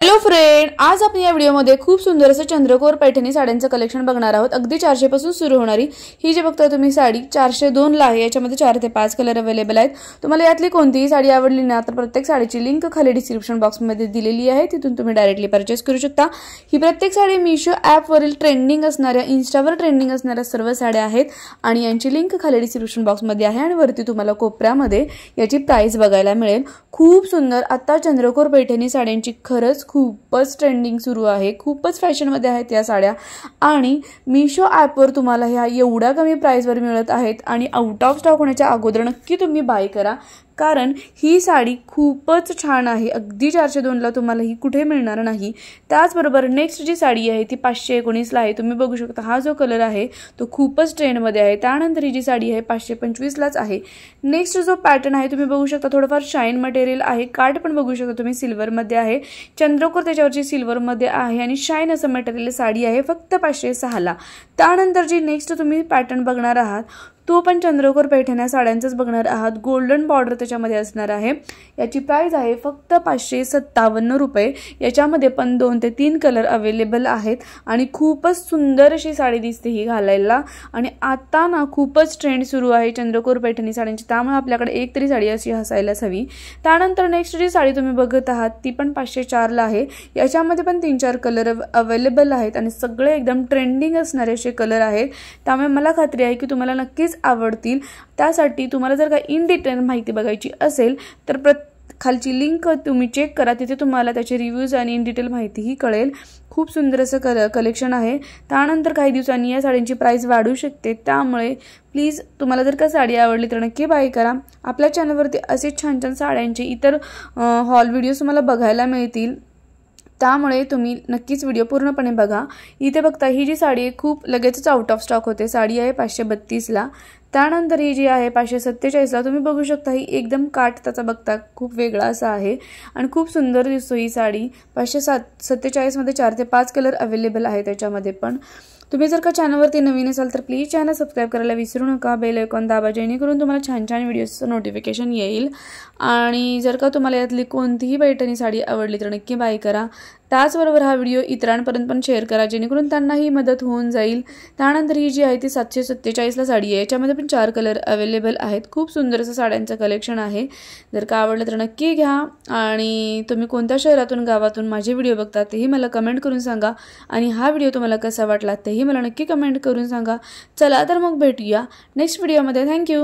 Hello friend, आज आपण या व्हिडिओमध्ये खूप सुंदर असं चंद्रकोर पैठणी साड्यांचं कलेक्शन बघणार आहोत। अगदी 400 पासून सुरू होणारी ही जी बघताय तुम्ही साडी 402 ला आहे। याच्यामध्ये 4 ते 5 कलर अवेलेबल आहेत। तुम्हाला यातली कोणतीही साडी आवडली ना तर प्रत्येक साडीची लिंक खाली डिस्क्रिप्शन बॉक्समध्ये दिलेली आहे, तिथून तुम्ही डायरेक्टली परचेस करू शकता। ही प्रत्येक साडी मीशो ॲप वरील ट्रेंडिंग असणाऱ्या इन्स्टावर ट्रेंडिंग असणाऱ्या सर्व साड्या आहेत आणि यांची लिंक खाली डिस्क्रिप्शन बॉक्समध्ये आहे आणि वरती तुम्हाला कोपऱ्यामध्ये याची प्राइस बघायला मिळेल। खूप सुंदर आता चंद्रकोर पैठणी साड्यांची खरंच खूपच ट्रेंडिंग सुरू आहे, खूपच फॅशन मध्ये आहेत या साड्या आणि मीशो ॲप वर तुम्हाला ह्या एवढ्या कमी प्राइस वर मिळत आहेत आणि आउट ऑफ स्टॉक होण्याच्या अगोदर नक्की तुम्ही बाय करा, कारण ही साडी खूपच छान आहे। अगदी 402 ला तुम्हाला ही कुठे मिळणार नाही। त्याचबरोबर नेक्स्ट जी साडी आहे ती 519 ला आहे। तुम्ही बघू शकता हा जो कलर आहे तो खूपच ट्रेंड मध्ये आहे। त्यानंतर ही जी साडी आहे 525 लाच आहे। नेक्स्ट जो पॅटर्न आहे तुम्ही बघू शकता थोडंफार शाईन मटेरियल आहे, काठ पण बघू शकता तुम्ही सिल्वर मध्ये आहे, चंद्रकोर त्याच्यावरची सिल्वर मध्ये आहे आणि शाईन असं मटेरियल साडी आहे फक्त 506 ला। त्यानंतर जी नेक्स्ट तुम्ही पॅटर्न बघणार आहात तो पण चंद्रकोर पैठण्या साड्यांचंच बघणार आहात। गोल्डन बॉर्डर त्याच्यामध्ये असणार आहे। याची प्राइस आहे फक्त 557 रुपये। याच्यामध्ये पण 2 ते 3 कलर अवेलेबल आहेत आणि खूपच सुंदर अशी साडी दिसते ही घालायला आणि आता ना खूपच ट्रेंड सुरू आहे चंद्रकोर पैठणी साड्यांची, त्यामुळे आपल्याकडे एक तरी साडी अशी असायलाच हवी। त्यानंतर नेक्स्ट जी साडी तुम्ही बघत आहात ती पण 504 ला आहे। याच्यामध्ये पण 3-4 कलर अवेलेबल आहेत आणि सगळे एकदम ट्रेंडिंग असणारे असे कलर आहेत, त्यामुळे मला खात्री आहे की तुम्हाला नक्कीच आवडतील। त्यासाठी तुम्हाला जर का इन डिटेल माहिती बघायची असेल तर खालची लिंक तुम्ही चेक करा, तिथे तुम्हाला त्याचे रिव्ह्यूज आणि इन डिटेल माहितीही कळेल। खूप सुंदर असं कलेक्शन आहे। त्यानंतर काही दिवसांनी या साड्यांची प्राइस वाढू शकते, त्यामुळे प्लीज तुम्हाला जर का साडी आवडली तर नक्की बाय करा। आपल्या चॅनलवरती असे छान छान साड्यांचे इतर हॉल व्हिडिओज तुम्हाला बघायला मिळतील, त्यामुळे तुम्ही नक्कीच व्हिडिओ पूर्णपणे बघा। इथे बघता ही जी साडी आहे खूप लगेचच आउट ऑफ स्टॉक होते। साडी आहे 532 ला। त्यानंतर ही जी आहे 547 ला। तुम्ही बघू शकता ही एकदम काठ त्याचा बघता खूप वेगळा असा आहे आणि खूप सुंदर दिसतो ही साडी। 547 मध्ये 4 ते 5 कलर अवेलेबल आहे त्याच्यामध्ये पण। तुम्ही जर का चॅनलवरती नवीन असाल तर प्लीज चॅनल सबस्क्राइब करायला विसरू नका, बेल आयकॉन दाबा जेणेकरून तुम्हाला छान छान व्हिडिओचं नोटिफिकेशन येईल। आणि जर का तुम्हाला यातली कोणतीही पैठणी साडी आवडली तर नक्की बाय करा। त्याचबरोबर हा व्हिडिओ इतरांपर्यंत पण शेअर करा जेणेकरून त्यांनाही मदत होऊन जाईल। त्यानंतर ही जी आहे ती 747 ला साडी आहे। याच्यामध्ये पण 4 कलर अवेलेबल आहेत। खूप सुंदर असं साड्यांचं कलेक्शन आहे। जर का आवडलं तर नक्की घ्या आणि तुम्ही कोणत्या शहरातून गावातून माझे व्हिडिओ बघता तेही मला कमेंट करून सांगा आणि हा व्हिडिओ तुम्हाला कसा वाटला तेही मला नक्की कमेंट करून सांगा। चला तर मग भेटूया नेक्स्ट व्हिडिओमध्ये। थँक्यू।